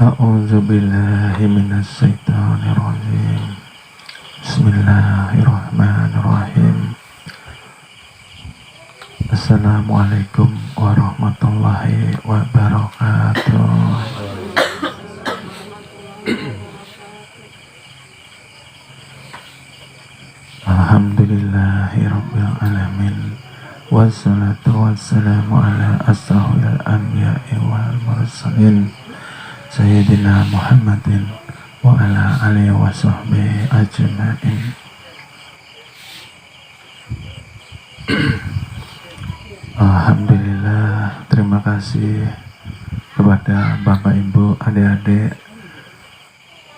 A'udzu billahi minasy syaithanir rajim. Bismillahirrahmanirrahim. Assalamualaikum warahmatullahi wabarakatuh. Alhamdulillahirabbil alamin. Wassalatu wassalamu ala asrofil anbiya'i wal mursalin Sayyidina Muhammadin wa ala alihi wa sahbihi ajma'in. Alhamdulillah, terima kasih kepada Bapak Ibu, adik-adik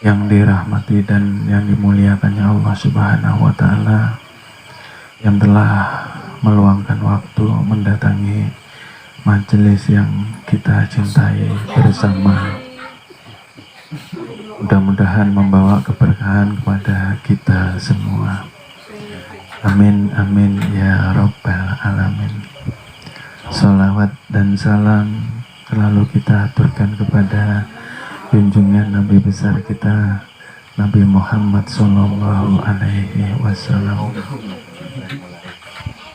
yang dirahmati dan yang dimuliakannya Allah Subhanahu wa Ta'ala, yang telah meluangkan waktu mendatangi majelis yang kita cintai bersama. Mudah-mudahan membawa keberkahan kepada kita semua. Amin, amin, ya Rabbal Alamin. Salawat dan salam selalu kita aturkan kepada junjungan Nabi besar kita, Nabi Muhammad Sallallahu Alaihi Wasallam.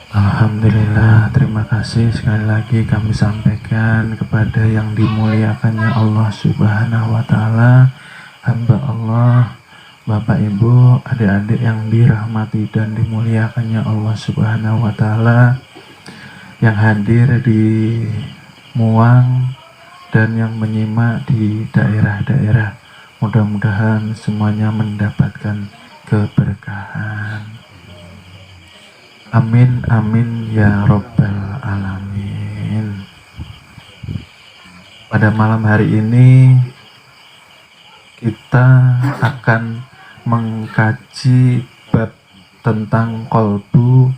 Alhamdulillah, terima kasih sekali lagi kami sampaikan kepada yang dimuliakannya Allah Subhanahu wa Ta'ala, hamba Allah, Bapak Ibu, adik-adik yang dirahmati dan dimuliakannya Allah Subhanahu wa Ta'ala, yang hadir di Muang dan yang menyimak di daerah-daerah. Mudah-mudahan semuanya mendapatkan keberkahan. Amin, amin, ya Rabbal Alamin. Pada malam hari ini kita akan mengkaji bab tentang kolbu,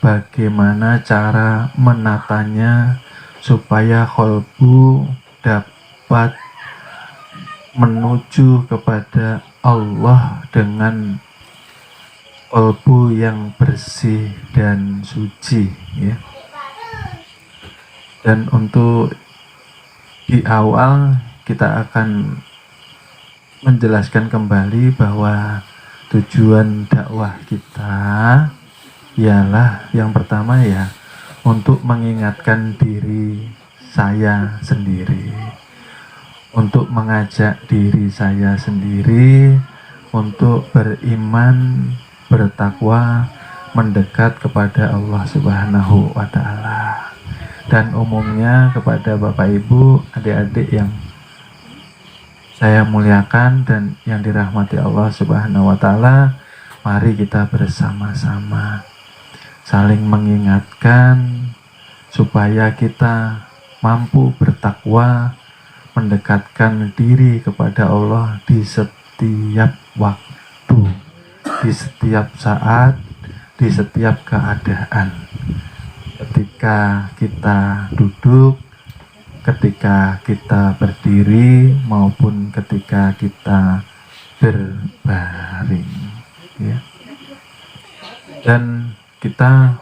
bagaimana cara menatanya supaya kolbu dapat menuju kepada Allah dengan kolbu yang bersih dan suci, ya. Dan untuk di awal kita akan menjelaskan kembali bahwa tujuan dakwah kita ialah yang pertama ya, untuk mengingatkan diri saya sendiri, untuk mengajak diri saya sendiri untuk beriman, bertakwa, mendekat kepada Allah Subhanahu wa Ta'ala. Dan umumnya kepada Bapak Ibu, adik-adik yang saya muliakan dan yang dirahmati Allah Subhanahu wa Ta'ala, mari kita bersama-sama saling mengingatkan supaya kita mampu bertakwa, mendekatkan diri kepada Allah di setiap waktu, di setiap saat, di setiap keadaan. Ketika kita duduk, ketika kita berdiri, maupun ketika kita berbaring, ya. Dan kita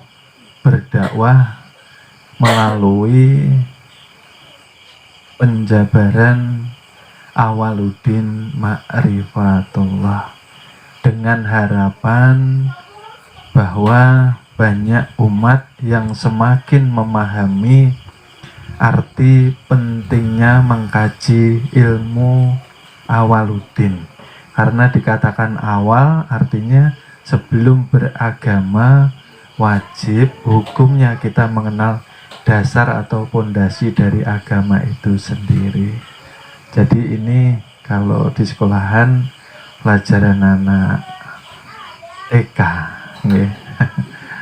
berdakwah melalui penjabaran Awaluddin Ma'rifatullah, dengan harapan bahwa banyak umat yang semakin memahami arti pentingnya mengkaji ilmu Awaluddin. Karena dikatakan awal artinya sebelum beragama wajib hukumnya kita mengenal dasar atau pondasi dari agama itu sendiri. Jadi ini kalau di sekolahan pelajaran anak TK, ya.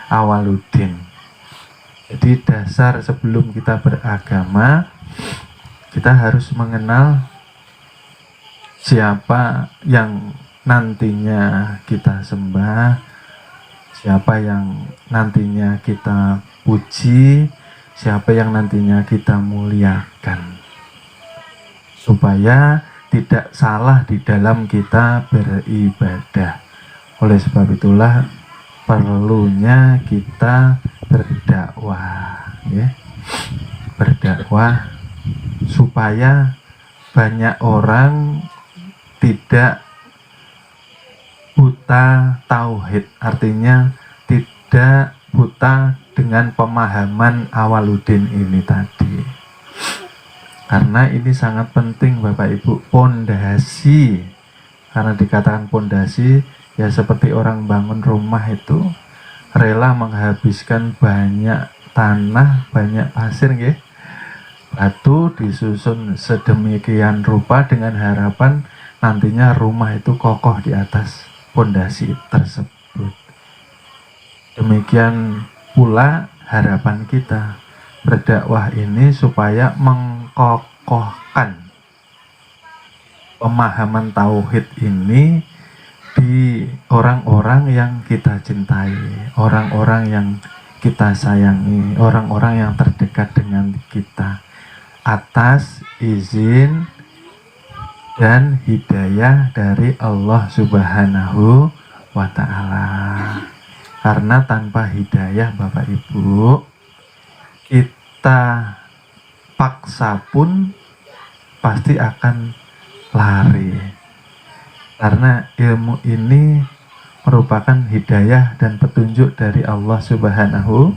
Awaluddin. Jadi dasar sebelum kita beragama, kita harus mengenal siapa yang nantinya kita sembah, siapa yang nantinya kita puji, siapa yang nantinya kita muliakan, supaya tidak salah di dalam kita beribadah. Oleh sebab itulah perlunya kita berdakwah, ya. Berdakwah supaya banyak orang tidak buta tauhid, artinya tidak buta dengan pemahaman Awwaluddin ini tadi. Karena ini sangat penting Bapak Ibu, pondasi. Karena dikatakan pondasi, ya seperti orang bangun rumah itu rela menghabiskan banyak tanah, banyak pasir, nggih, batu, disusun sedemikian rupa dengan harapan nantinya rumah itu kokoh di atas pondasi tersebut. Demikian pula harapan kita berdakwah ini supaya mengkokohkan pemahaman tauhid ini di orang-orang yang kita cintai, orang-orang yang kita sayangi, orang-orang yang terdekat dengan kita, atas izin dan hidayah dari Allah Subhanahu wa Ta'ala. Karena tanpa hidayah Bapak Ibu, kita paksa pun pasti akan lari. Karena ilmu ini merupakan hidayah dan petunjuk dari Allah Subhanahu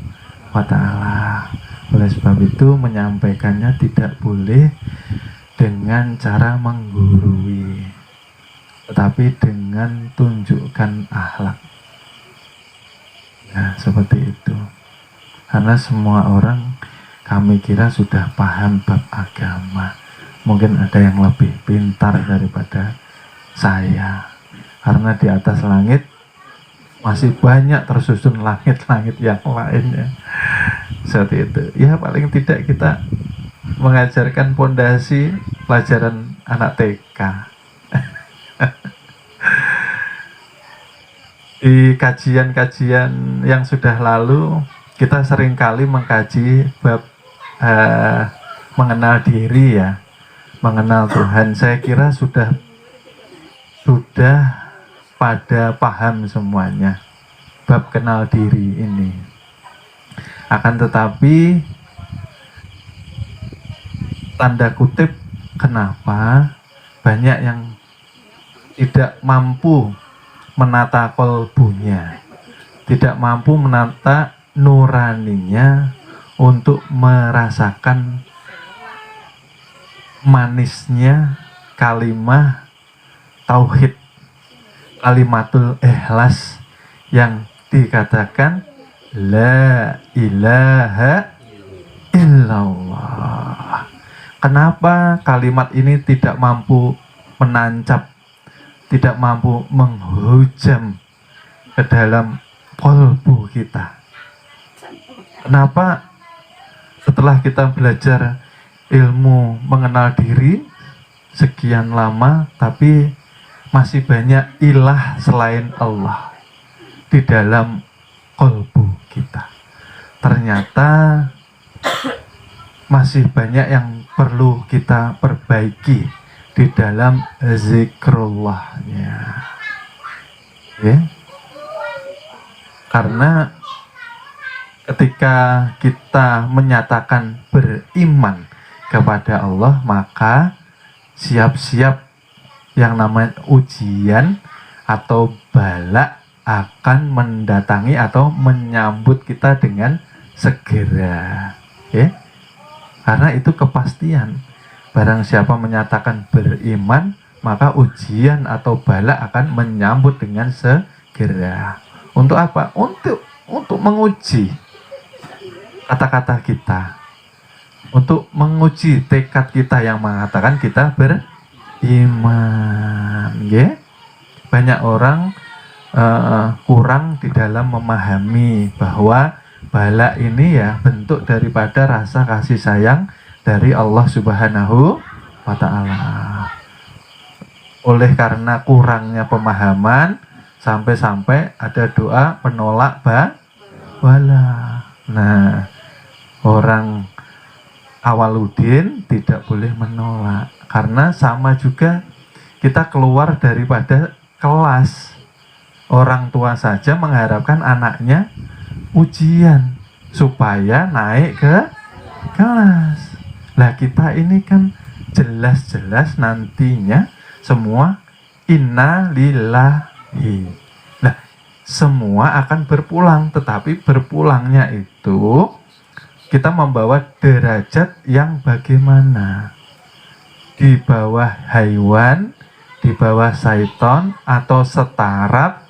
wa Ta'ala. Oleh sebab itu menyampaikannya tidak boleh dengan cara menggurui, tetapi dengan tunjukkan akhlak. Nah, seperti itu. Karena semua orang kami kira sudah paham bab agama. Mungkin ada yang lebih pintar daripada saya. Karena di atas langit masih banyak tersusun langit-langit yang lainnya. Seperti itu. Ya paling tidak kita mengajarkan pondasi pelajaran anak TK. Di kajian-kajian yang sudah lalu kita seringkali mengkaji bab mengenal diri, ya, mengenal Tuhan. Saya kira sudah pada paham semuanya bab kenal diri ini. Akan tetapi tanda kutip, kenapa banyak yang tidak mampu menata kolbunya, tidak mampu menata nuraninya untuk merasakan manisnya kalimah tauhid, kalimatul ikhlas yang dikatakan la ilaha illallah. Kenapa kalimat ini tidak mampu menancap, tidak mampu menghujam ke dalam kolbu kita? Kenapa setelah kita belajar ilmu mengenal diri sekian lama, tapi masih banyak ilah selain Allah di dalam kolbu kita? Ternyata masih banyak yang perlu kita perbaiki di dalam zikrullahnya, ya. Karena ketika kita menyatakan beriman kepada Allah, maka siap-siap yang namanya ujian atau bala akan mendatangi atau menyambut kita dengan segera, ya. Karena itu kepastian. Barang siapa menyatakan beriman, maka ujian atau bala akan menyambut dengan segera. Untuk apa? Untuk menguji kata-kata kita, untuk menguji tekad kita yang mengatakan kita beriman, ya. Banyak orang kurang di dalam memahami bahwa bala ini ya bentuk daripada rasa kasih sayang dari Allah Subhanahu wa Ta'ala. Oleh karena kurangnya pemahaman, sampai-sampai ada doa penolak bala. Nah, orang Awwaluddin tidak boleh menolak, karena sama juga kita keluar daripada kelas. Orang tua saja mengharapkan anaknya ujian supaya naik ke kelas. Lah kita ini kan jelas-jelas nantinya semua inna lillahi. Nah, semua akan berpulang, tetapi berpulangnya itu kita membawa derajat yang bagaimana? Di bawah haiwan, di bawah syaiton, atau setara,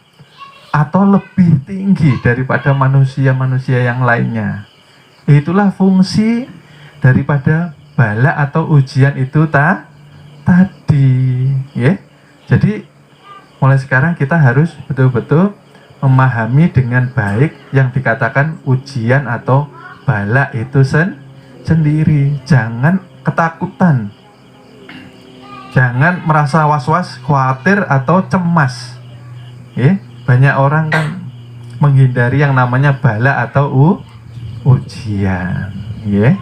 atau lebih tinggi daripada manusia-manusia yang lainnya. Itulah fungsi daripada bala atau ujian itu tadi, ya. Jadi mulai sekarang kita harus betul-betul memahami dengan baik yang dikatakan ujian atau bala itu sendiri. Jangan ketakutan, jangan merasa was-was, khawatir atau cemas. Ya, banyak orang kan menghindari yang namanya bala atau ujian. Ya,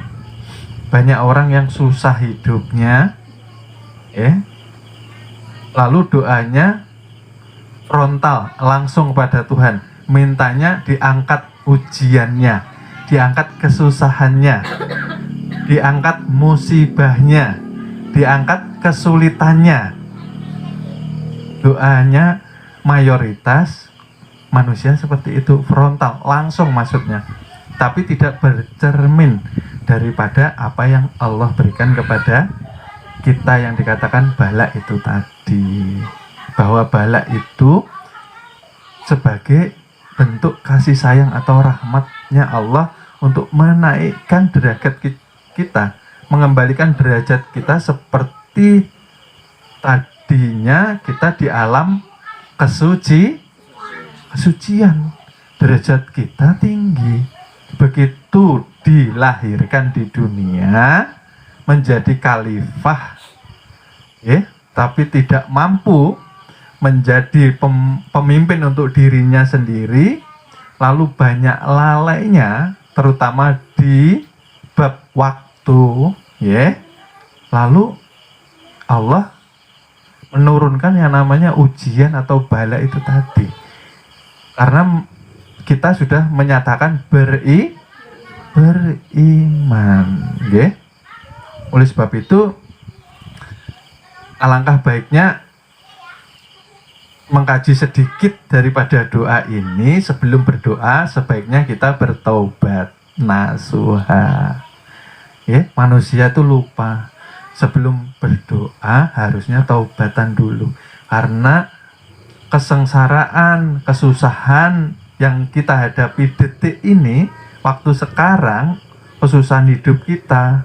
banyak orang yang susah hidupnya, ya, lalu doanya frontal langsung pada Tuhan, mintanya diangkat ujiannya, diangkat kesusahannya, diangkat musibahnya, diangkat kesulitannya. Doanya mayoritas manusia seperti itu, frontal langsung maksudnya, tapi tidak bercermin daripada apa yang Allah berikan kepada kita yang dikatakan bala itu tadi. Bahwa bala itu sebagai bentuk kasih sayang atau rahmatnya Allah untuk menaikkan derajat kita, mengembalikan derajat kita seperti tadinya kita di alam kesucian. Derajat kita tinggi. Begitu dilahirkan di dunia menjadi khalifah, ya, tapi tidak mampu menjadi pemimpin untuk dirinya sendiri, lalu banyak lalainya, terutama di bab waktu, ya. Lalu Allah menurunkan yang namanya ujian atau bala itu tadi, karena kita sudah menyatakan beriman, ya. Oleh sebab itu, alangkah baiknya mengkaji sedikit daripada doa ini. Sebelum berdoa, sebaiknya kita bertaubat nasuha. Ya, manusia itu lupa. Sebelum berdoa, harusnya taubatan dulu. Karena kesengsaraan, kesusahan yang kita hadapi detik ini, waktu sekarang, kesusahan hidup kita,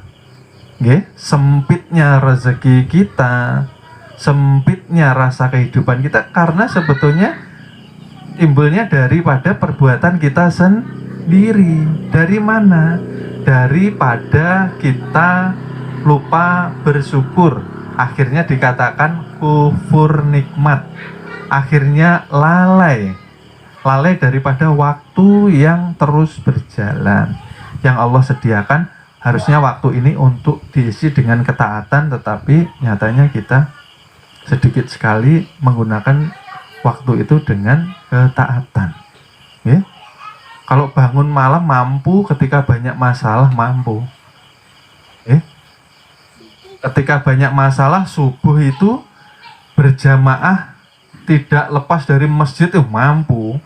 sempitnya rezeki kita, sempitnya rasa kehidupan kita, karena sebetulnya timbulnya daripada perbuatan kita sendiri. Dari mana? Daripada kita lupa bersyukur, akhirnya dikatakan kufur nikmat, akhirnya lalai daripada waktu yang terus berjalan yang Allah sediakan. Harusnya waktu ini untuk diisi dengan ketaatan, tetapi nyatanya kita sedikit sekali menggunakan waktu itu dengan ketaatan. Ya? Kalau bangun malam mampu, ketika banyak masalah mampu. Ya? Ketika banyak masalah, subuh itu berjamaah tidak lepas dari masjid itu mampu.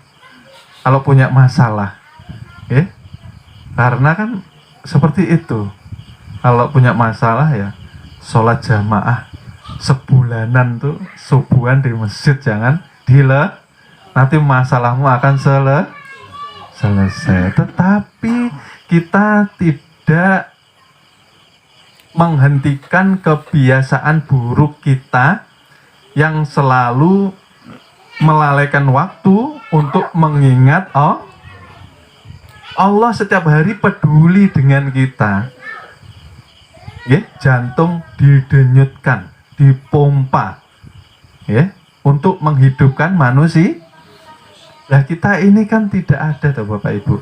Kalau punya masalah, ya? Karena kan seperti itu. Kalau punya masalah ya sholat jamaah sebulanan tuh subuhan di masjid, jangan nanti masalahmu akan selesai. Tetapi kita tidak menghentikan kebiasaan buruk kita yang selalu melalaikan waktu untuk mengingat Allah setiap hari peduli dengan kita. Ya, jantung didenyutkan, dipompa, ya, untuk menghidupkan manusia. Nah, kita ini kan tidak ada tuh Bapak Ibu.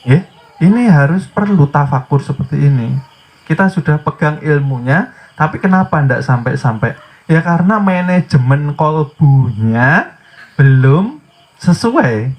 Ya, ini harus perlu tafakur seperti ini. Kita sudah pegang ilmunya, tapi kenapa tidak sampai-sampai? Ya karena manajemen kolbunya belum sesuai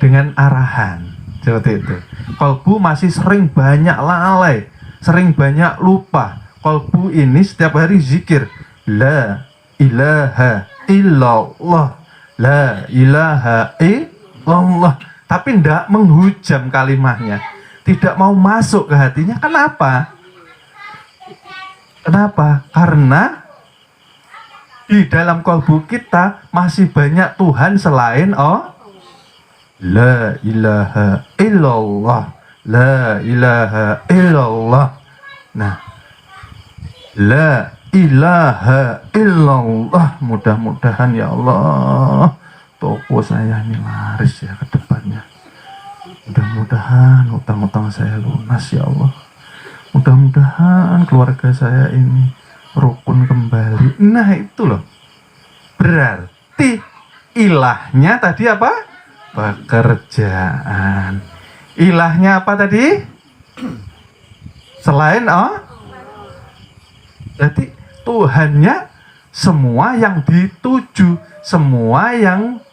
dengan arahan. Seperti itu. Kolbu masih sering banyak lalai, sering banyak lupa, Kolbu ini setiap hari zikir la ilaha illallah, la ilaha illallah, tapi tidak menghujam kalimatnya, tidak mau masuk ke hatinya. Kenapa? Kenapa? Karena di dalam kolbu kita masih banyak Tuhan selain la ilaha illallah, la ilaha illallah. Nah, la ilaha illallah, mudah-mudahan ya Allah toko saya ini laris ya ke depannya. Mudah-mudahan utang-utang saya lunas ya Allah. Mudah-mudahan keluarga saya ini rukun kembali. Nah itu loh, berarti ilahnya tadi apa? Pekerjaan. Ilahnya apa tadi? Selain berarti Tuhannya semua yang dituju, semua yang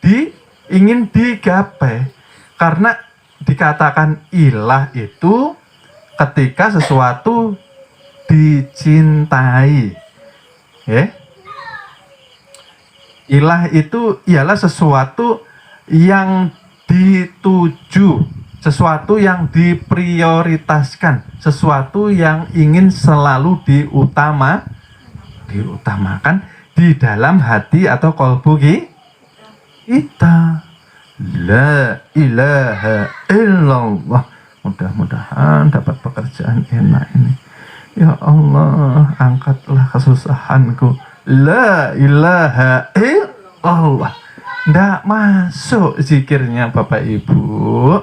ingin digapai. Karena dikatakan ilah itu ketika sesuatu dicintai. Ilah itu ialah sesuatu yang dituju, sesuatu yang diprioritaskan, sesuatu yang ingin selalu diutamakan di dalam hati atau kolbu kita. La ilaha illallah. Mudah-mudahan dapat pekerjaan enak ini. Ya Allah, angkatlah kesusahanku. La ilaha illallah. Nggak masuk zikirnya Bapak Ibu.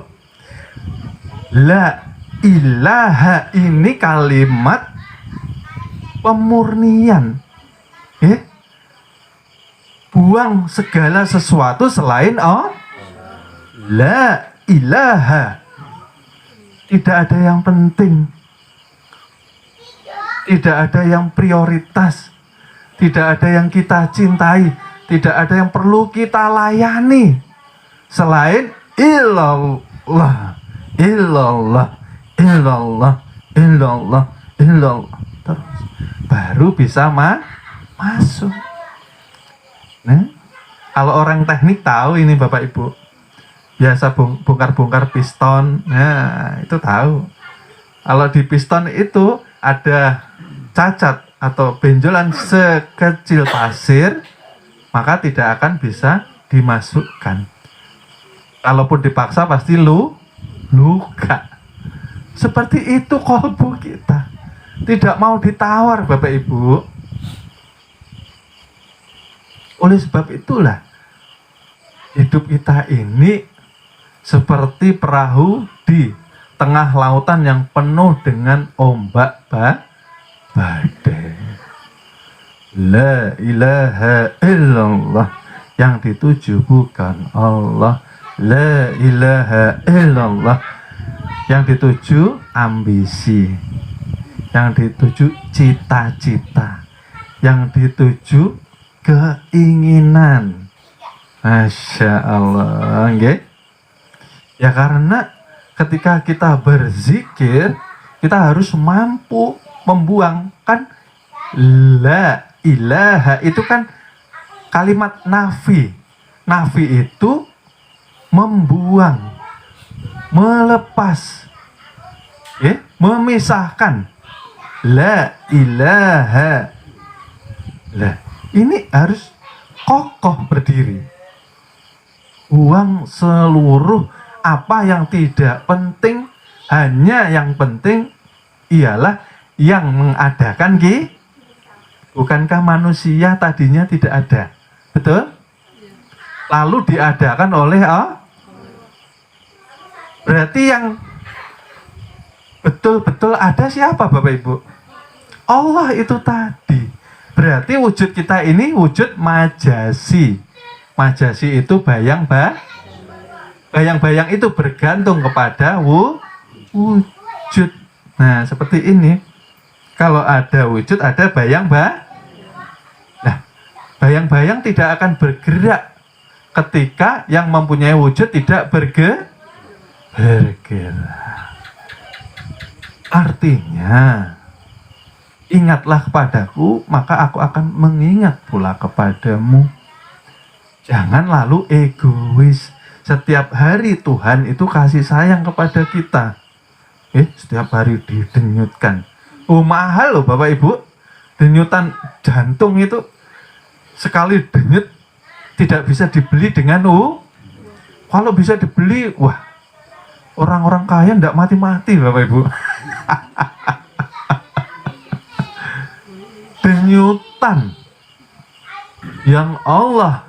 La ilaha ini kalimat pemurnian. Buang segala sesuatu selain la ilaha. Tidak ada yang penting, tidak ada yang prioritas, tidak ada yang kita cintai, tidak ada yang perlu kita layani selain illallah, illallah, illallah, illallah, illallah. Terus baru bisa masuk. Nah, kalau orang teknik tahu ini Bapak Ibu, biasa bongkar-bongkar piston, nah itu tahu. Kalau di piston itu ada cacat atau benjolan sekecil pasir, maka tidak akan bisa dimasukkan. Kalaupun dipaksa pasti luka. Seperti itu kolbu kita, tidak mau ditawar Bapak Ibu. Oleh sebab itulah hidup kita ini seperti perahu di tengah lautan yang penuh dengan ombak badai. La ilaha illallah, yang dituju bukan Allah. La ilaha illallah, yang dituju ambisi, yang dituju cita-cita, yang dituju keinginan. Masya Allah, nggih. Ya karena ketika kita berzikir, kita harus mampu membuangkan la ilaha. Itu kan kalimat nafi. Nafi itu membuang, melepas, memisahkan. La ilaha. Lah, ini harus kokoh berdiri. Buang seluruh apa yang tidak penting, hanya yang penting ialah yang mengadakan bukankah manusia tadinya tidak ada, betul? Lalu diadakan oleh berarti yang betul-betul ada siapa Bapak Ibu? Allah itu tadi. Berarti wujud kita ini wujud majasi. Majasi itu bayang-bayang itu bergantung kepada wujud. Nah, seperti ini. Kalau ada wujud, ada Nah, bayang-bayang tidak akan bergerak ketika yang mempunyai wujud tidak bergerak. Artinya, ingatlah kepadaku, maka aku akan mengingat pula kepadamu. Jangan lalu egois. Setiap hari Tuhan itu kasih sayang kepada kita. Setiap hari didenyutkan. Mahal loh Bapak Ibu. Denyutan jantung itu sekali denyut tidak bisa dibeli dengan kalau bisa dibeli, wah, orang-orang kaya ndak mati-mati Bapak Ibu. Denyutan yang Allah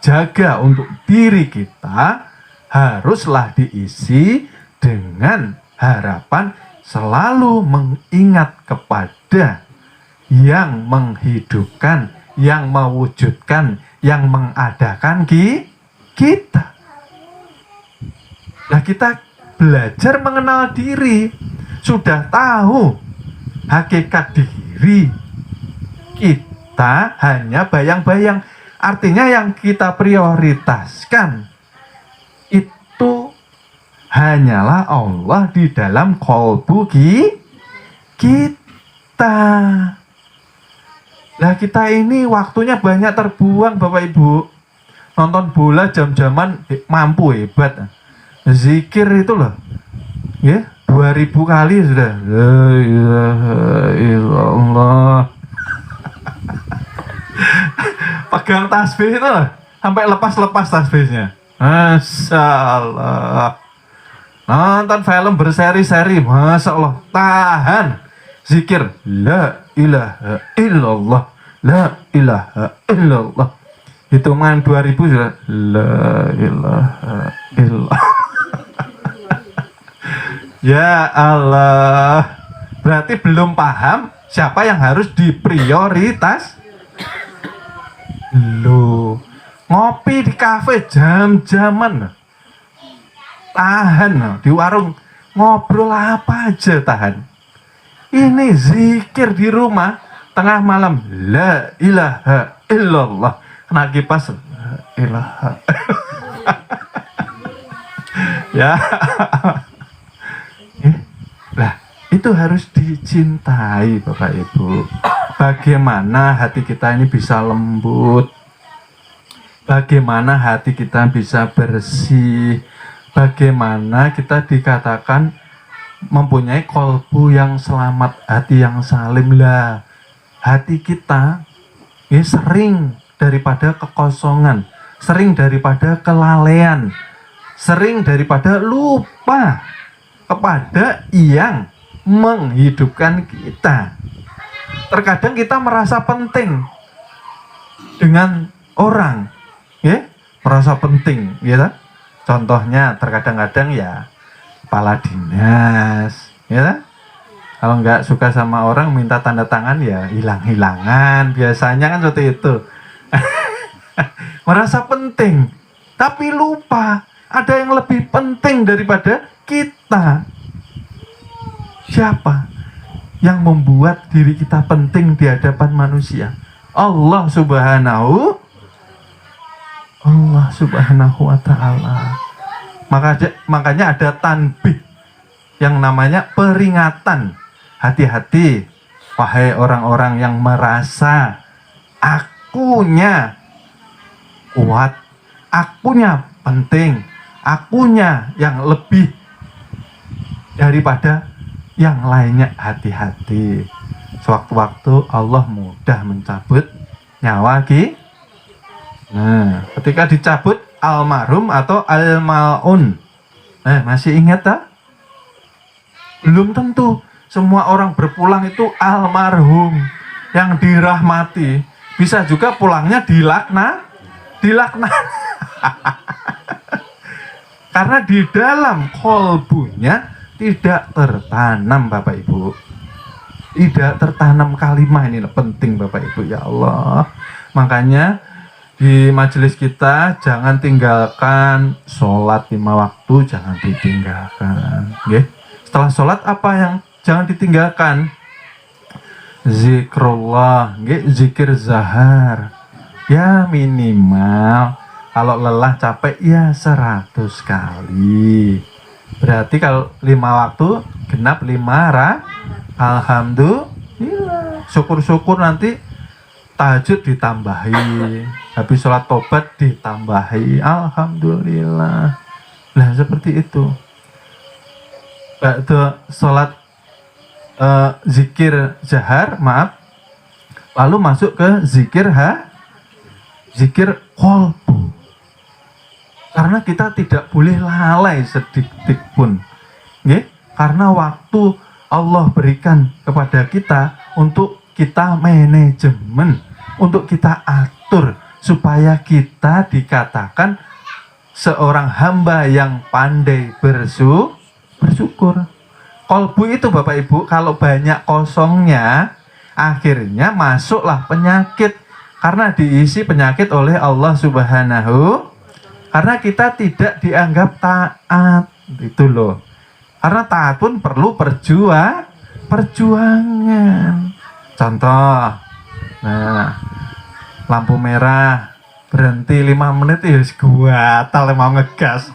jaga untuk diri kita haruslah diisi dengan harapan selalu mengingat kepada yang menghidupkan, yang mewujudkan, yang mengadakan kita. Nah, kita belajar mengenal diri, sudah tahu hakikat diri, kita hanya bayang-bayang. Artinya yang kita prioritaskan itu hanyalah Allah di dalam qalbu kita. Lah kita ini waktunya banyak terbuang Bapak Ibu. Nonton bola jam-jaman mampu hebat. Zikir itu loh. Ya, 2000 kali sudah. La ilaha illallah. Pegang tasbih itu sampai lepas-lepas tasbihnya. Masyaallah. Nonton film berseri-seri, Masya Allah, tahan. Zikir, la ilaha illallah, la ilaha illallah. Hitungan 2000 sudah, la ilaha illallah. Ya Allah. Berarti belum paham siapa yang harus diprioritas. Loh, ngopi di kafe jam-jaman. Tahan di warung, ngobrol apa aja tahan. Ini zikir di rumah tengah malam, la ilaha illallah, kena kipas, la ilaha ya. Lah itu harus dicintai Bapak Ibu. Bagaimana hati kita ini bisa lembut, bagaimana hati kita bisa bersih, bagaimana kita dikatakan mempunyai kolbu yang selamat, hati yang salim. Lah hati kita ya sering daripada kekosongan, sering daripada kelalaian, sering daripada lupa kepada yang menghidupkan kita. Terkadang kita merasa penting dengan orang, ya, merasa penting, ya. Contohnya terkadang-kadang ya kepala dinas, ya. Kalau nggak suka sama orang minta tanda tangan ya hilang-hilangan, biasanya kan seperti itu. Merasa penting, tapi lupa ada yang lebih penting daripada kita. Siapa yang membuat diri kita penting di hadapan manusia? Allah Subhanahu wa ta'ala. Makanya ada tanbih yang namanya peringatan. Hati-hati wahai orang-orang yang merasa akunya kuat, akunya penting, akunya yang lebih daripada yang lainnya. Hati-hati, sewaktu-waktu Allah mudah mencabut nyawa kita. Nah, ketika dicabut almarhum atau almalun, masih ingat tak? Belum tentu semua orang berpulang itu almarhum yang dirahmati. Bisa juga pulangnya dilaknat. Karena di dalam kolbunya tidak tertanam Bapak Ibu. Tidak tertanam kalimah. Ini penting Bapak Ibu, ya Allah. Makanya di majelis kita jangan tinggalkan sholat 5 waktu, jangan ditinggalkan. Okay? Setelah sholat apa yang jangan ditinggalkan? Zikrullah, okay? Zikir zahar. Ya minimal kalau lelah capek ya 100 kali. Berarti kalau 5 waktu genap 5 Alhamdulillah. Syukur-syukur nanti tahajud ditambahi, habis sholat tobat ditambahi, alhamdulillah. Nah seperti itu. Ba'da sholat zikir jahar, maaf, lalu masuk ke zikir zikir qalbu. Karena kita tidak boleh lalai sedikit pun, nggih? Karena waktu Allah berikan kepada kita untuk kita manajemen, untuk kita atur supaya kita dikatakan seorang hamba yang pandai bersyukur. Qalbu itu Bapak Ibu kalau banyak kosongnya, akhirnya masuklah penyakit, karena diisi penyakit oleh Allah Subhanahu, karena kita tidak dianggap taat, itu loh. Karena taat pun perlu perjuangan. Contoh, nah, lampu merah berhenti 5 menit ya gatal mau ngegas.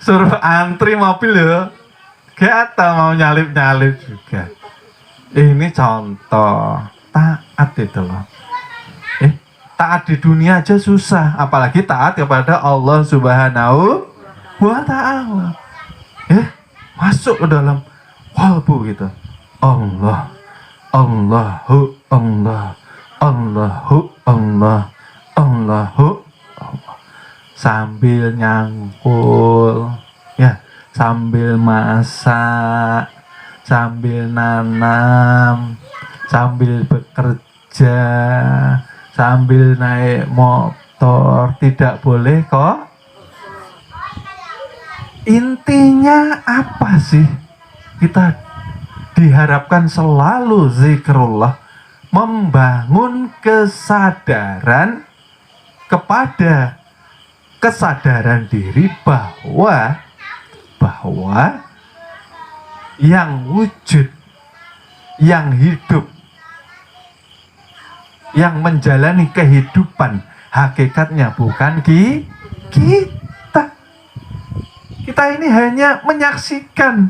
Suruh antri mobil ya gatal mau nyalip juga. Ini contoh taat itu loh. Taat di dunia aja susah, apalagi taat kepada Allah Subhanahu wa ta'ala. Masuk ke dalam qalbu gitu. Allah, Allahu Allah, Allahu Allah, Allahu Allah. Sambil nyangkul, ya, sambil masak, sambil nanam, sambil bekerja, sambil naik motor, tidak boleh kok. Intinya apa sih? Kita diharapkan selalu zikrullah, membangun kesadaran kepada kesadaran diri bahwa yang wujud, yang hidup, yang menjalani kehidupan hakikatnya bukan kita. Kita ini hanya menyaksikan,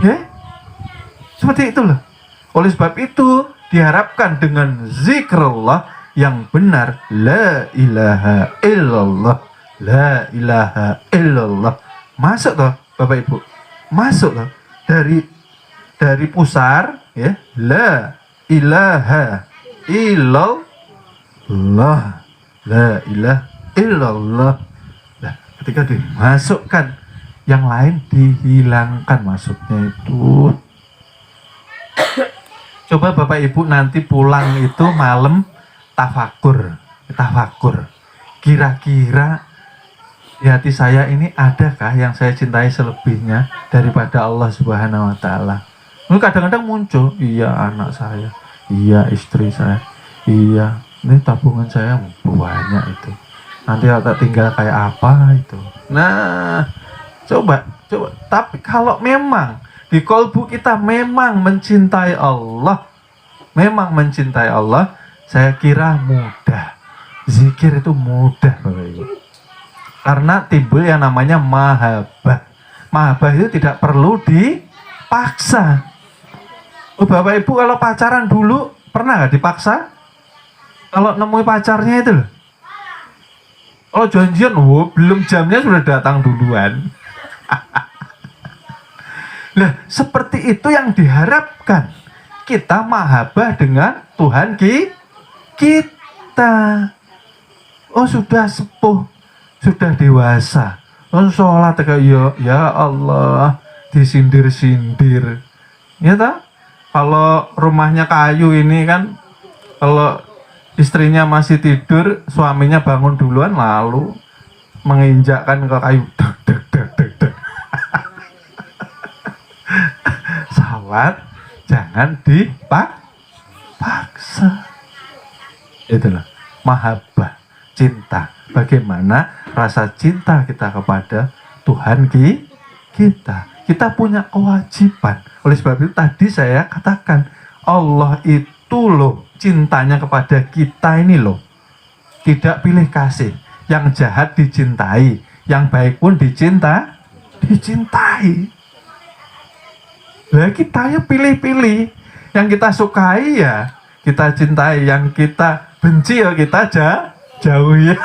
ya, seperti itulah. Oleh sebab itu diharapkan dengan zikrullah yang benar, la ilaha illallah, la ilaha illallah. Masuk toh Bapak Ibu, masuk toh dari pusar, ya, la ilaha illallah, la ilaha illallah. Nah, ketika dimasukkan, yang lain dihilangkan maksudnya itu. Coba Bapak Ibu nanti pulang itu malam tafakur. Kira-kira di hati saya ini adakah yang saya cintai selebihnya daripada Allah Subhanahu wa ta'ala? Kadang-kadang muncul, iya anak saya, iya istri saya, iya ini tabungan saya banyak itu, nanti tak tinggal kayak apa itu. Nah, coba. Tapi kalau memang di qalbu kita memang mencintai Allah, saya kira mudah. Zikir itu mudah Bapak Ibu. Karena timbul yang namanya mahabbah. Mahabbah itu tidak perlu dipaksa. Bapak Ibu kalau pacaran dulu pernah nggak dipaksa? Kalau nemui pacarnya itu loh. Kalau janjian, belum jamnya sudah datang duluan. Nah, seperti itu yang diharapkan. Kita mahabbah dengan Tuhan kita. Sudah sepuh, sudah dewasa. Sholat kayak ya Allah, disindir-sindir. Ya toh? Kalau rumahnya kayu ini kan, kalau istrinya masih tidur, suaminya bangun duluan lalu menginjakkan ke kayu. Salat jangan dipaksa. Itulah mahabbah, cinta. Bagaimana rasa cinta kita kepada Tuhan kita. Kita punya kewajiban. Oleh sebab itu tadi saya katakan, Allah itu loh cintanya kepada kita ini loh, tidak pilih kasih. Yang jahat dicintai, yang baik pun dicintai. Lah kita ya pilih-pilih, yang kita sukai ya kita cintai, yang kita benci ya kita jauhi.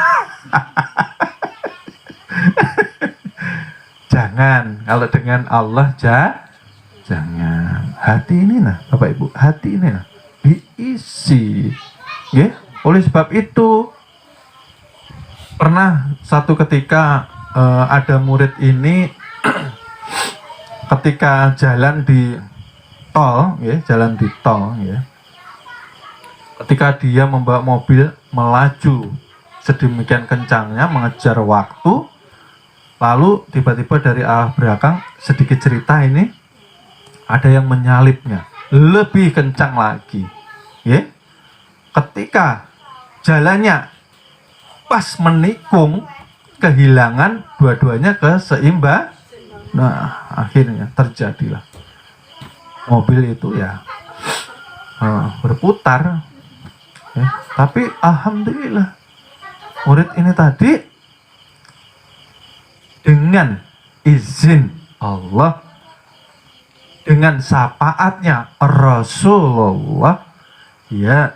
Jangan, kalau dengan Allah jangan. Hati ini nah Bapak Ibu, hati ini nah diisi. Ya, oleh sebab itu pernah satu ketika ada murid ini ketika jalan di tol, ya, jalan di tol, ya. Ketika dia membawa mobil melaju sedemikian kencangnya mengejar waktu, lalu tiba-tiba dari arah belakang, sedikit cerita ini, ada yang menyalipnya lebih kencang lagi, ya. Ketika jalannya pas menikung, kehilangan dua-duanya keseimbangan. Nah, akhirnya terjadilah mobil itu ya berputar. Ya. Tapi alhamdulillah murid ini tadi dengan izin Allah, dengan syafaatnya Rasulullah, ya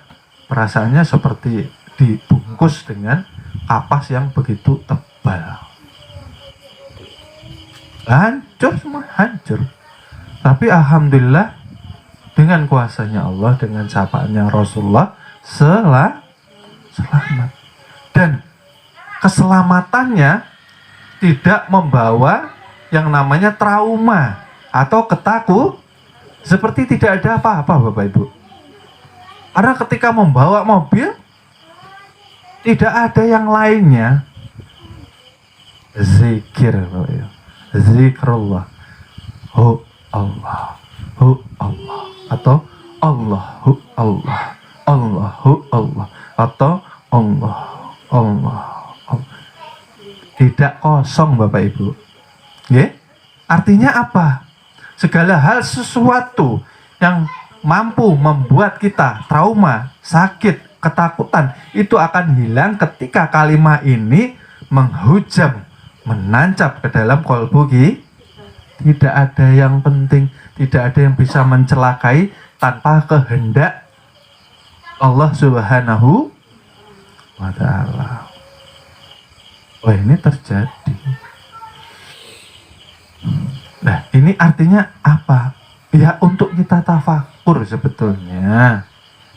perasaannya seperti dibungkus dengan kapas yang begitu tebal. Hancur semua, hancur. Tapi alhamdulillah dengan kuasanya Allah, dengan syafaatnya Rasulullah selamat. Dan keselamatannya tidak membawa yang namanya trauma atau ketakutan, seperti tidak ada apa-apa Bapak Ibu. Karena ketika membawa mobil tidak ada yang lainnya, zikir Bapak Ibu. Zikrullah, hu Allah, atau Allahu Allah, Allahu Allah, atau Allah. Tidak kosong Bapak Ibu. Ya? Artinya apa? Segala hal sesuatu yang mampu membuat kita trauma, sakit, ketakutan, itu akan hilang ketika kalimat ini menghujam, menancap ke dalam kolbu kita. Tidak ada yang penting, tidak ada yang bisa mencelakai tanpa kehendak Allah Subhanahu wa ta'ala. Oh, ini terjadi. Nah, ini artinya apa? Ya, untuk kita tafakur sebetulnya,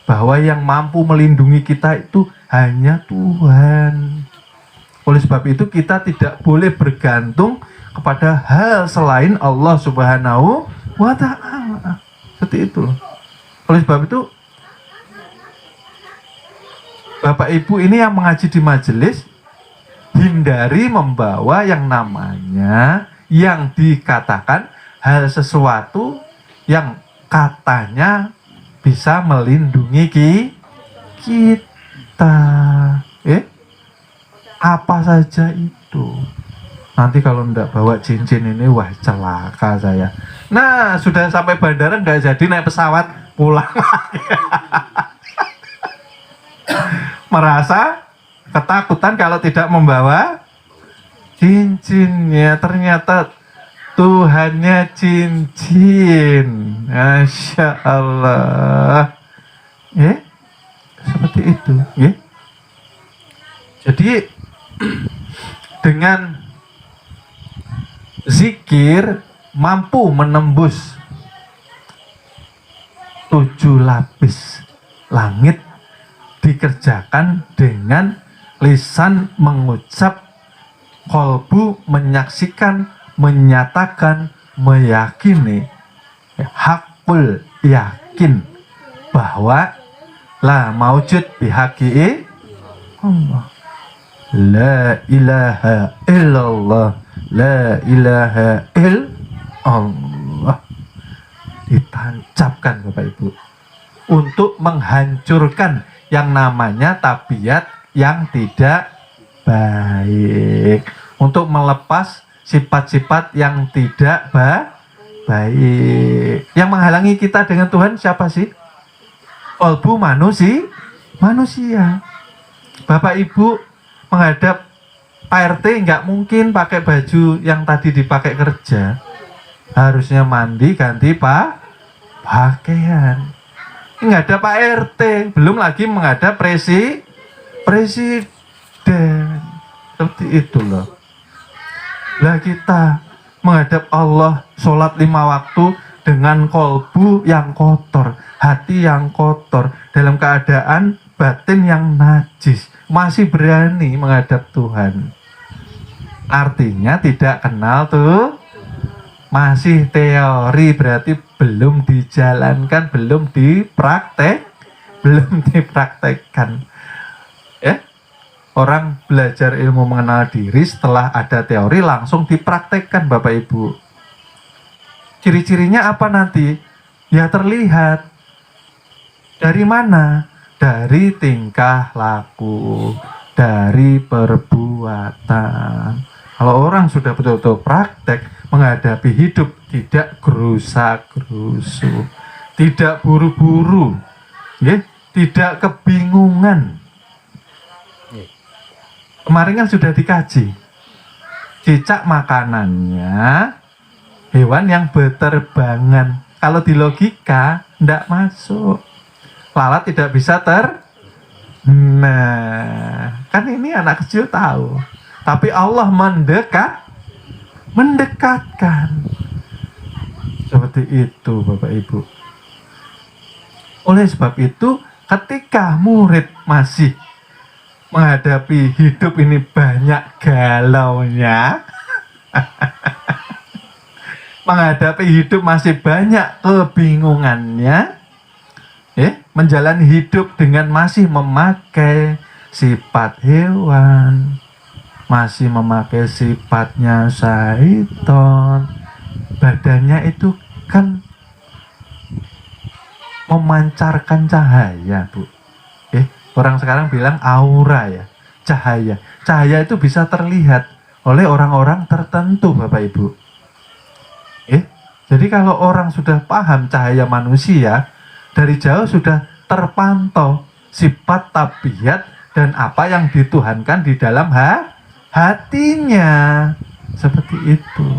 bahwa yang mampu melindungi kita itu hanya Tuhan. Oleh sebab itu kita tidak boleh bergantung kepada hal selain Allah Subhanahu wa ta'ala. Seperti itu. Oleh sebab itu Bapak Ibu ini yang mengaji di majelis, hindari membawa yang namanya, yang dikatakan hal sesuatu yang katanya bisa melindungi kita. Apa saja itu. Nanti kalau ndak bawa cincin ini, wah celaka saya. Nah, sudah sampai bandara nggak jadi naik pesawat, pulang lagi. Merasa ketakutan kalau tidak membawa cincinnya. Ternyata Tuhannya cincin. Masya Allah. Ya, seperti itu. Ya. Jadi dengan zikir mampu menembus 7 lapis langit, dikerjakan dengan lisan mengucap, kolbu menyaksikan, menyatakan, meyakini, hakul yakin bahwa la maujud bihaqi Allah, la ilaha illallah, la ilaha illallah. Ditancapkan Bapak Ibu untuk menghancurkan yang namanya tabiat yang tidak baik, untuk melepas sifat-sifat yang tidak baik. Yang menghalangi kita dengan Tuhan siapa sih? Kolbu manusia. Bapak Ibu menghadap Pak RT nggak mungkin pakai baju yang tadi dipakai kerja, harusnya mandi ganti pakaian. Nggak ada Pak RT, belum lagi menghadap presiden. Seperti itu loh. Lah kita menghadap Allah, sholat 5 waktu dengan kolbu yang kotor, hati yang kotor, dalam keadaan batin yang najis, masih berani menghadap Tuhan. Artinya tidak kenal tuh, masih teori, berarti belum dijalankan, belum dipraktekkan. Ya, orang belajar ilmu mengenal diri setelah ada teori langsung dipraktekkan Bapak Ibu. Ciri-cirinya apa nanti? Ya terlihat. Dari mana? Dari tingkah laku, dari perbuatan. Kalau orang sudah betul-betul praktek menghadapi hidup, tidak gerusa-gerusu, tidak buru-buru, ya, tidak kebingungan. Kemarin kan sudah dikaji, cicak makanannya hewan yang berterbangan. Kalau di logika tidak masuk. Lalat tidak bisa Nah, kan ini anak kecil tahu. Tapi Allah mendekatkan. Seperti itu Bapak Ibu. Oleh sebab itu, ketika murid masih menghadapi hidup ini banyak galaunya, menghadapi hidup masih banyak kebingungannya, menjalani hidup dengan masih memakai sifat hewan, masih memakai sifatnya syaiton, badannya itu kan memancarkan cahaya, Bu. Orang sekarang bilang aura ya, cahaya. Cahaya itu bisa terlihat oleh orang-orang tertentu, Bapak Ibu. Jadi kalau orang sudah paham cahaya manusia, dari jauh sudah terpantau sifat tabiat dan apa yang dituhankan di dalam hatinya. Seperti itu.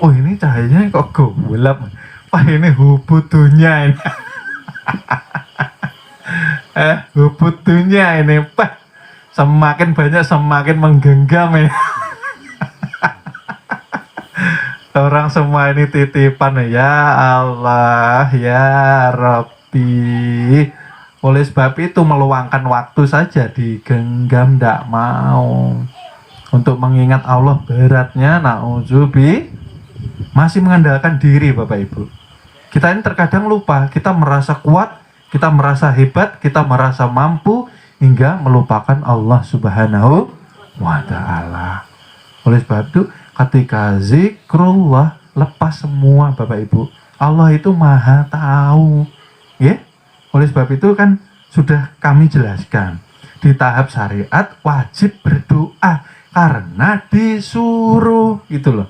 Oh, ini cahayanya kok gelap. Wah, ini hubutunya ini. Hubutunya ini, Pak. Semakin banyak semakin menggenggam ini. Orang semua ini titipan, ya Allah, ya Rabbi. Oleh sebab itu meluangkan waktu saja digenggam, tidak mau. Untuk mengingat Allah beratnya, na'udzubi, masih mengandalkan diri Bapak Ibu. Kita ini terkadang lupa, kita merasa kuat, kita merasa hebat, kita merasa mampu, hingga melupakan Allah Subhanahu wa Ta'ala. Oleh sebab itu, ketika zikrullah, lepas semua Bapak Ibu. Allah itu maha tahu. Oleh sebab itu kan sudah kami jelaskan. Di tahap syariat wajib berdoa karena disuruh, gitu loh.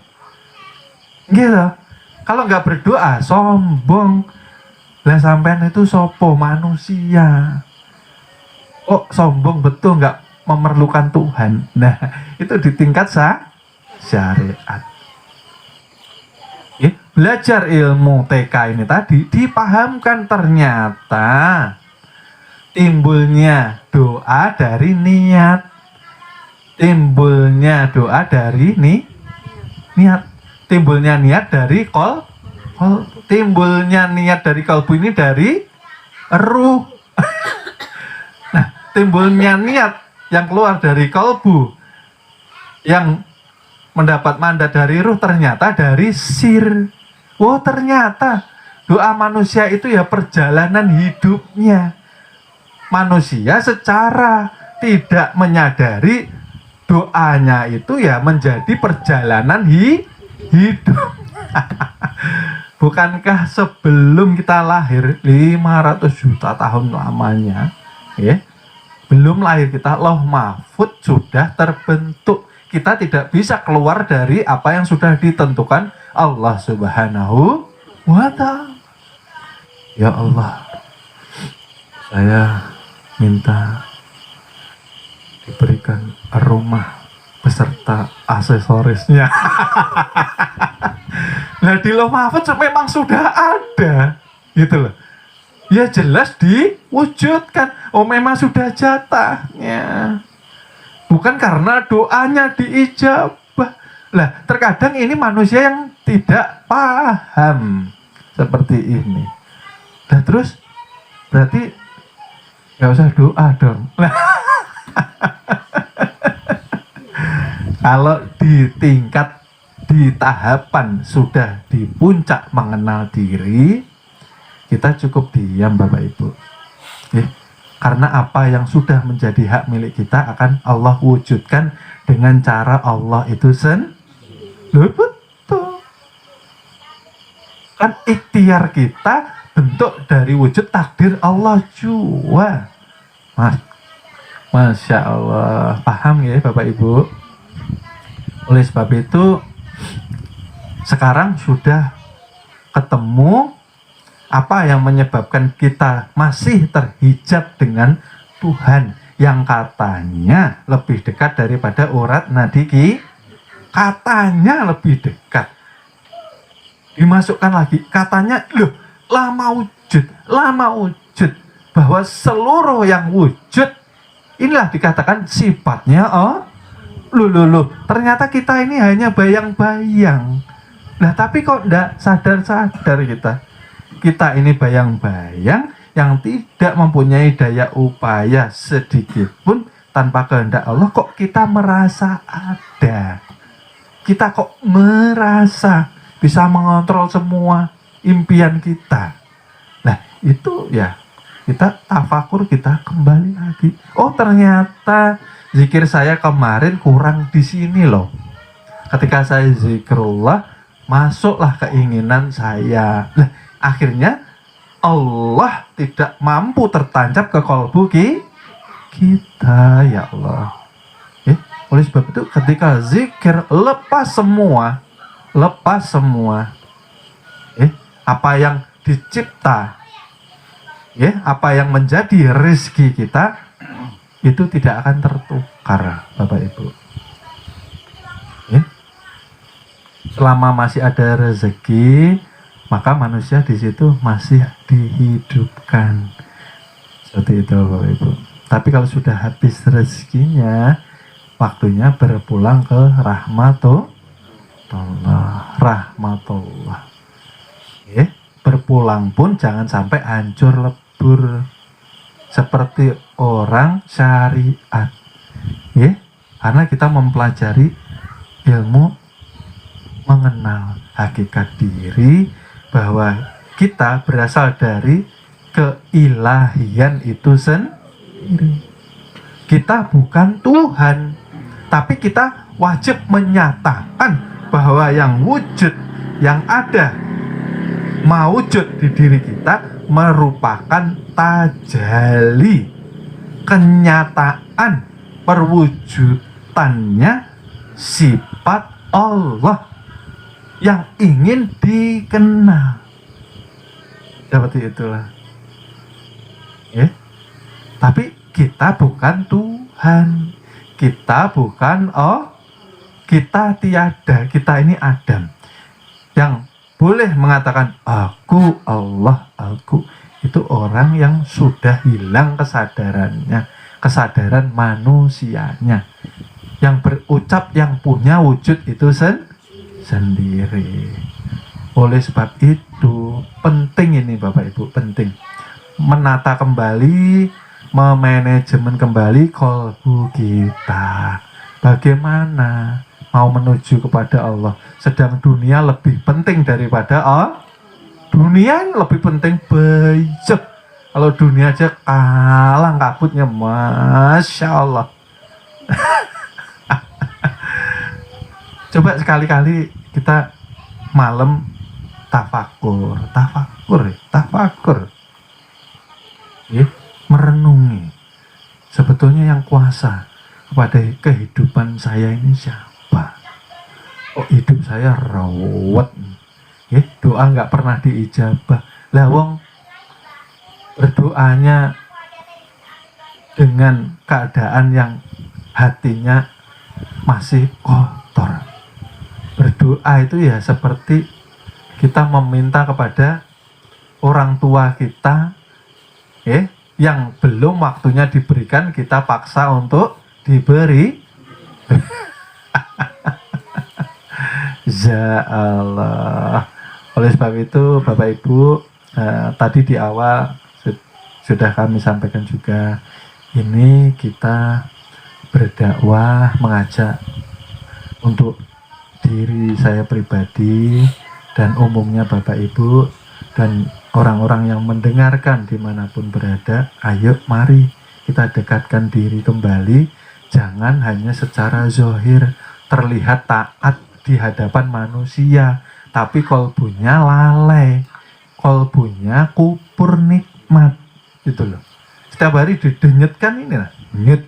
Gitu. Kalau nggak berdoa sombong. Lah sampean itu sopo, manusia. Oh, sombong betul nggak memerlukan Tuhan. Nah, itu di tingkat syariat. Belajar ilmu TK ini tadi dipahamkan ternyata timbulnya doa dari niat. Timbulnya doa dari niat. Timbulnya niat dari timbulnya niat dari kalbu ini dari ruh. Nah, timbulnya niat yang keluar dari kalbu, yang mendapat mandat dari ruh, ternyata dari sir. Oh, ternyata doa manusia itu ya perjalanan hidupnya. Manusia secara tidak menyadari doanya itu ya menjadi perjalanan hidup. Bukankah sebelum kita lahir 500 juta tahun lamanya, belum lahir kita, Lauh Mahfud sudah terbentuk. Kita tidak bisa keluar dari apa yang sudah ditentukan Allah Subhanahu wa Ta'ala. Ya Allah, saya minta diberikan aroma beserta aksesorisnya. Nah di Lauh Mahfudz memang sudah ada, gitu loh. Ya jelas diwujudkan. Oh memang sudah jatahnya. Bukan karena doanya diijabah. Lah terkadang ini manusia yang tidak paham seperti ini. Nah terus berarti nggak usah doa dong. Kalau di tingkat, di tahapan sudah di puncak mengenal diri, kita cukup diam Bapak Ibu. Karena apa yang sudah menjadi hak milik kita akan Allah wujudkan dengan cara Allah itu sendiri. Betul. Kan ikhtiar kita bentuk dari wujud takdir Allah juga. Masya Allah. Paham ya Bapak Ibu? Oleh sebab itu sekarang sudah ketemu apa yang menyebabkan kita masih terhijab dengan Tuhan yang katanya lebih dekat daripada urat nadi katanya lebih dekat. Dimasukkan lagi katanya loh lama wujud bahwa seluruh yang wujud inilah dikatakan sifatnya loh ternyata kita ini hanya bayang-bayang. Nah tapi kok enggak sadar-sadar kita ini bayang-bayang yang tidak mempunyai daya upaya sedikit pun tanpa kehendak Allah. Kok kita merasa ada, kita kok merasa bisa mengontrol semua impian kita. Nah itu ya kita tafakur, kita kembali lagi. Oh ternyata zikir saya kemarin kurang di sini loh. Ketika saya zikrullah masuklah keinginan saya. Nah, akhirnya Allah tidak mampu tertancap ke kalbu kita ya Allah. Oleh sebab itu ketika zikir lepas semua, apa yang dicipta, apa yang menjadi rezeki kita itu tidak akan tertukar, Bapak Ibu. Selama masih ada rezeki, maka manusia di situ masih dihidupkan. Seperti itu Bapak Ibu. Tapi kalau sudah habis rezekinya, waktunya berpulang ke rahmatullah. Berpulang pun jangan sampai hancur lebur seperti orang syariat. Karena kita mempelajari ilmu mengenal hakikat diri, bahwa kita berasal dari keilahian itu sendiri. Kita bukan Tuhan, tapi kita wajib menyatakan bahwa yang wujud, yang ada, mawujud di diri kita merupakan tajalli, kenyataan perwujudannya sifat Allah yang ingin dikenal. Seperti itulah. Tapi kita bukan Tuhan. Kita bukan kita tiada. Kita ini Adam. Yang boleh mengatakan aku Allah, aku. Itu orang yang sudah hilang kesadarannya, kesadaran manusianya. Yang berucap, yang punya wujud itu sendiri. Oleh sebab itu penting ini Bapak Ibu, penting menata kembali, memanajemen kembali kalbu kita. Bagaimana mau menuju kepada Allah, sedang dunia lebih penting daripada dunia lebih penting bejek. Kalau dunia aja kalang kabutnya, Masya Allah. Coba sekali-kali kita malam tafakur, merenungi sebetulnya yang kuasa kepada kehidupan saya ini siapa? Oh hidup saya rawat, doa nggak pernah diijabah. Lah wong berdoanya dengan keadaan yang hatinya masih kotor. Berdoa itu ya seperti kita meminta kepada orang tua kita yang belum waktunya diberikan, kita paksa untuk diberi. Ya Allah. Oleh sebab itu Bapak Ibu, tadi di awal sudah kami sampaikan juga, ini kita berdakwah, mengajak untuk diri saya pribadi dan umumnya Bapak Ibu dan orang-orang yang mendengarkan dimanapun berada. Ayo mari kita dekatkan diri kembali, jangan hanya secara zahir terlihat taat di hadapan manusia, tapi kolbunya lalai, kolbunya kupur nikmat, gitu loh. Setiap hari didenyetkan ini lah, nyet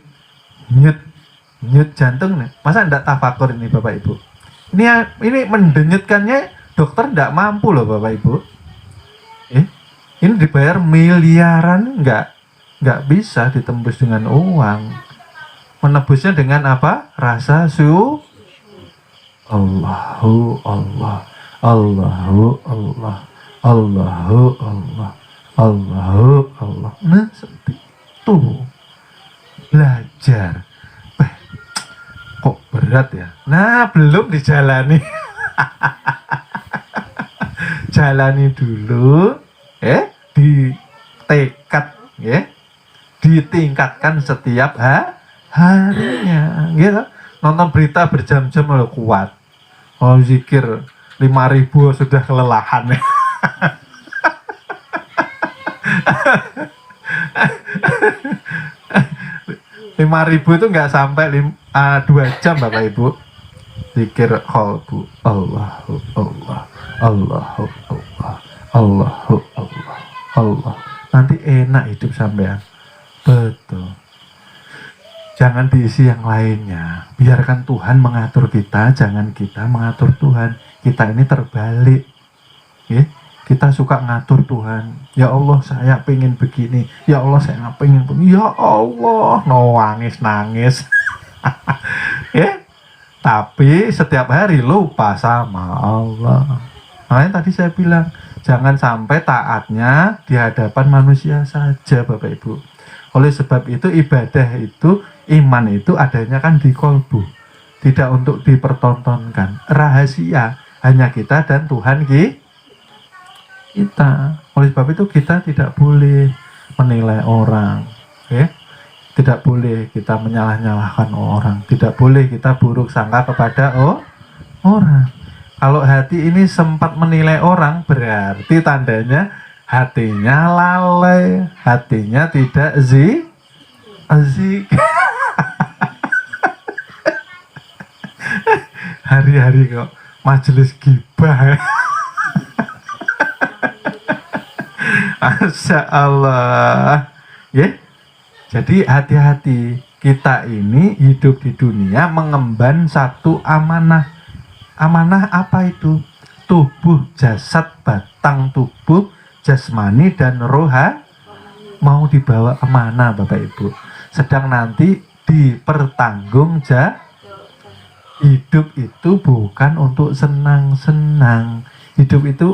jantung nih. Masa enggak tafakur ini Bapak Ibu? Ini mendenyetkannya dokter enggak mampu loh Bapak Ibu. Ini dibayar miliaran, enggak bisa ditembus dengan uang. Menebusnya dengan apa? Rasa Allahu Allah, Allahu Allah, Allahu Allah, Allahu Allah. Nah, seperti itu. Belajar. Kok berat ya? Nah, belum dijalani. Jalani dulu, ditekad, ditingkatkan setiap harinya, gitu. Nonton berita berjam-jam lo kuat. Oh, zikir 5.000 sudah kelelahan. 5.000 itu nggak sampai 2 jam Bapak Ibu. Zikir qalbu Allahu Allah, Allahu Allah, Allahu Allah, Allah. Nanti enak hidup sampean. Betul. Jangan diisi yang lainnya. Biarkan Tuhan mengatur kita, jangan kita mengatur Tuhan. Kita ini terbalik. Kita suka ngatur Tuhan. Ya Allah, saya pengen begini. Ya Allah, saya pengen begini. Ya Allah, nangis. Tapi setiap hari lupa sama Allah. Makanya tadi saya bilang, jangan sampai taatnya di hadapan manusia saja Bapak Ibu. Oleh sebab itu ibadah itu, iman itu adanya kan di kolbu, tidak untuk dipertontonkan. Rahasia hanya kita dan Tuhan kita. Oleh sebab itu kita tidak boleh menilai orang, tidak boleh kita menyalah-nyalahkan orang, tidak boleh kita buruk sangka kepada orang. Kalau hati ini sempat menilai orang, berarti tandanya hatinya lalai, hatinya tidak zik. Hari-hari kok majelis gibah. Masya Allah. Jadi hati-hati, kita ini hidup di dunia mengemban satu amanah. Amanah apa itu? Tubuh, jasad, batang tubuh, jasmani dan roha mau dibawa kemana Bapak Ibu? Sedang nanti dipertanggungjawab. Hidup itu bukan untuk senang-senang. Hidup itu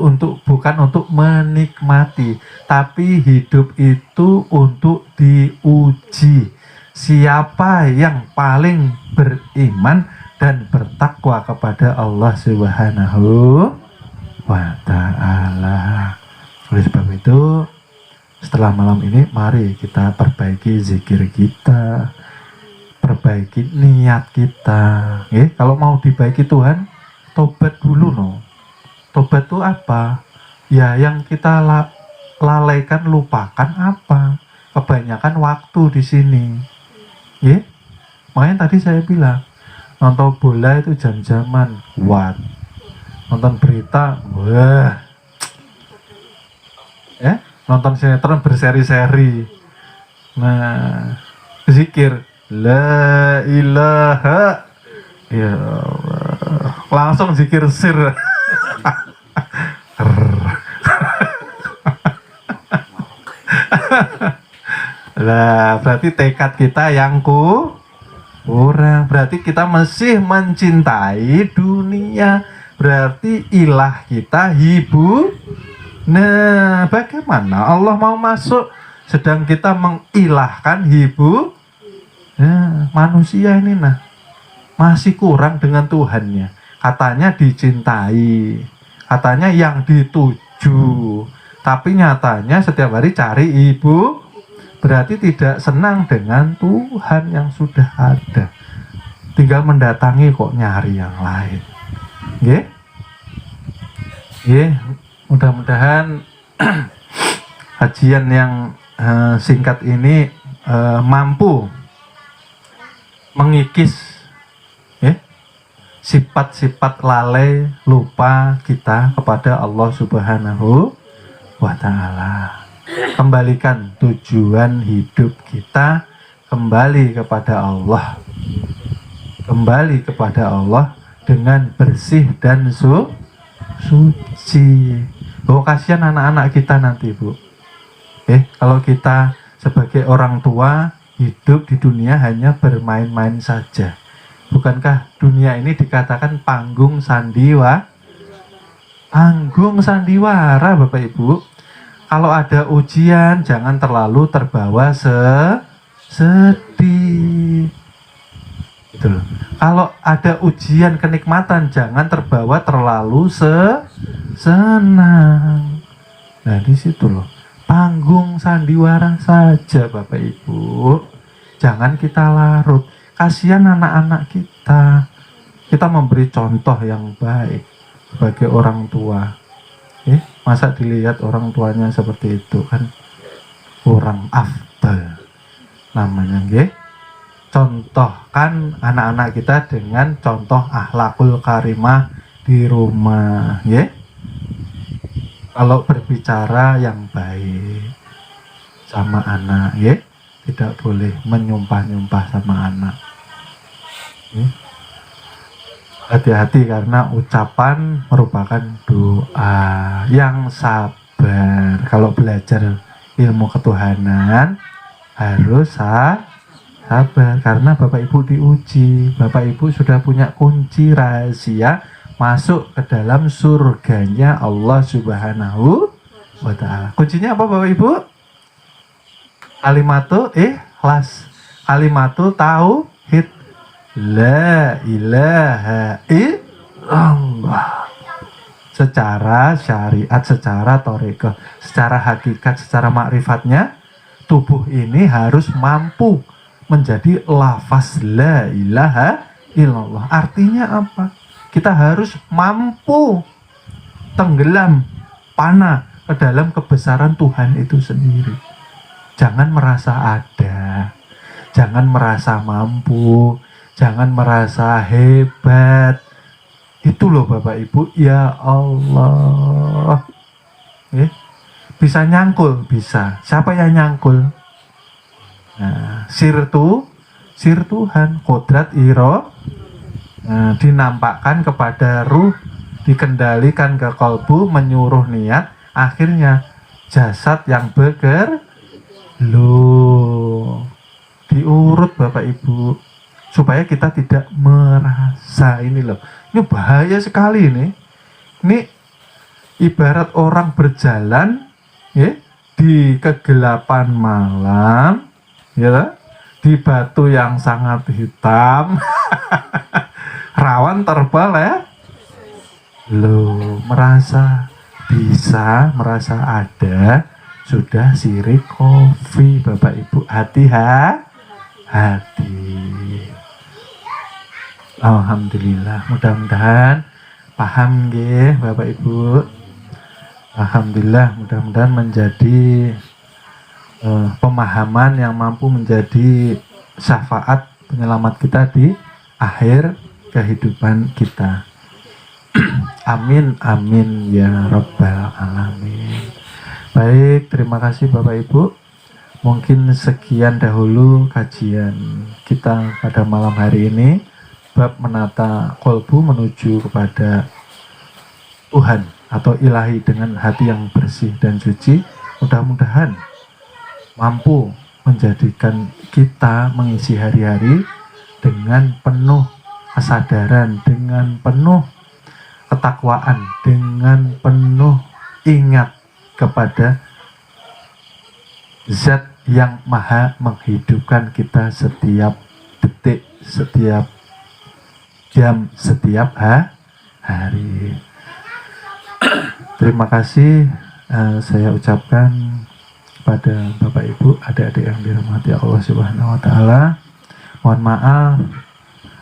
bukan untuk menikmati, tapi hidup itu untuk diuji. Siapa yang paling beriman dan bertakwa kepada Allah Subhanahu wa Ta'ala. Oleh sebab itu, setelah malam ini mari kita perbaiki zikir kita, perbaiki niat kita. Kalau mau dibaiki Tuhan, tobat dulu Tobat itu apa? Ya yang kita lalaikan, lupakan apa? Kebanyakan waktu di sini. Makanya tadi saya bilang, nonton bola itu jam-jaman kuat. Nonton berita, wah. Nonton sinetron berseri-seri. Nah, zikir la ilaha ya Allah. Langsung zikir sir. Lah berarti tekad kita yang kuat. kurang. Berarti kita masih mencintai dunia. Berarti ilah kita hibu. Nah, bagaimana Allah mau masuk sedang kita mengilahkan hibu? Nah, manusia ini masih kurang dengan Tuhannya. Katanya dicintai, katanya yang dituju, tapi nyatanya setiap hari cari ibu. Berarti tidak senang dengan Tuhan yang sudah ada. Tinggal mendatangi kok nyari yang lain. Nggih? Nggih, mudah-mudahan kajian yang singkat ini mampu mengikis sifat-sifat lalai lupa kita kepada Allah Subhanahu wa Ta'ala. Kembalikan tujuan hidup kita kembali kepada Allah. Kembali kepada Allah dengan bersih dan suci. Oh, kasihan anak-anak kita nanti, Bu. Kalau kita sebagai orang tua hidup di dunia hanya bermain-main saja. Bukankah dunia ini dikatakan panggung sandiwara? Panggung sandiwara, Bapak Ibu. Kalau ada ujian, jangan terlalu terbawa sedih. Gitu loh. Kalau ada ujian kenikmatan, jangan terbawa terlalu senang. Nah, di situ loh. Panggung sandiwara saja, Bapak Ibu. Jangan kita larut. Kasihan anak-anak kita. Kita memberi contoh yang baik sebagai orang tua. Masa dilihat orang tuanya seperti itu kan kurang afdal namanya, nggih. Contohkan anak-anak kita dengan contoh akhlakul karimah di rumah, nggih. Kalau berbicara yang baik sama anak, nggih, tidak boleh menyumpah-nyumpah sama anak. Hati-hati karena ucapan merupakan doa yang sabar. Kalau belajar ilmu ketuhanan harus sabar karena Bapak Ibu diuji. Bapak Ibu sudah punya kunci rahasia masuk ke dalam surganya Allah Subhanahu wa Ta'ala. Kuncinya apa, Bapak Ibu? Kalimatul ikhlas, kalimatul tauhid. La ilaha illallah. Secara syariat, secara thariqah, secara hakikat, secara makrifatnya, tubuh ini harus mampu menjadi lafaz la ilaha illallah. Artinya apa? Kita harus mampu tenggelam, panah ke dalam kebesaran Tuhan itu sendiri. Jangan merasa ada, jangan merasa mampu, jangan merasa hebat. Itu loh Bapak Ibu, ya Allah. Bisa nyangkul, bisa. Siapa yang nyangkul? Nah, sir Tuhan, kodrat iro. Nah, dinampakkan kepada ruh, dikendalikan ke kalbu, menyuruh niat, akhirnya jasad yang loh, diurut Bapak Ibu, supaya kita tidak merasa. Ini loh, ini bahaya sekali ini. Ini ibarat orang berjalan di kegelapan malam, ya, di batu yang sangat hitam, rawan terbalik. Loh, merasa bisa, merasa ada, sudah sirik kopi Bapak Ibu. Hati. Alhamdulillah, mudah-mudahan paham nggih Bapak Ibu. Alhamdulillah, mudah-mudahan menjadi pemahaman yang mampu menjadi syafaat penyelamat kita di akhir kehidupan kita. Amin amin ya rabbal alamin. Baik, terima kasih Bapak Ibu. Mungkin sekian dahulu kajian kita pada malam hari ini, bab menata kolbu menuju kepada Tuhan atau ilahi dengan hati yang bersih dan suci. Mudah-mudahan mampu menjadikan kita mengisi hari-hari dengan penuh kesadaran, dengan penuh ketakwaan, dengan penuh ingat kepada Zat yang maha menghidupkan kita setiap detik, setiap jam, setiap hari. Terima kasih saya ucapkan pada Bapak Ibu, adik-adik yang dirahmati Allah Subhanahu wa taala. Mohon maaf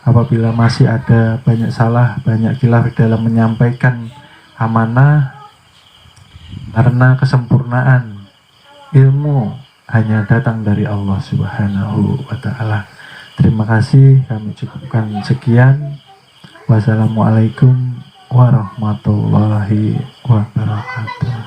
apabila masih ada banyak salah, banyak khilaf dalam menyampaikan amanah, karena kesempurnaan ilmu hanya datang dari Allah Subhanahu wa taala. Terima kasih, kami cukupkan sekian. Wassalamualaikum warahmatullahi wabarakatuh.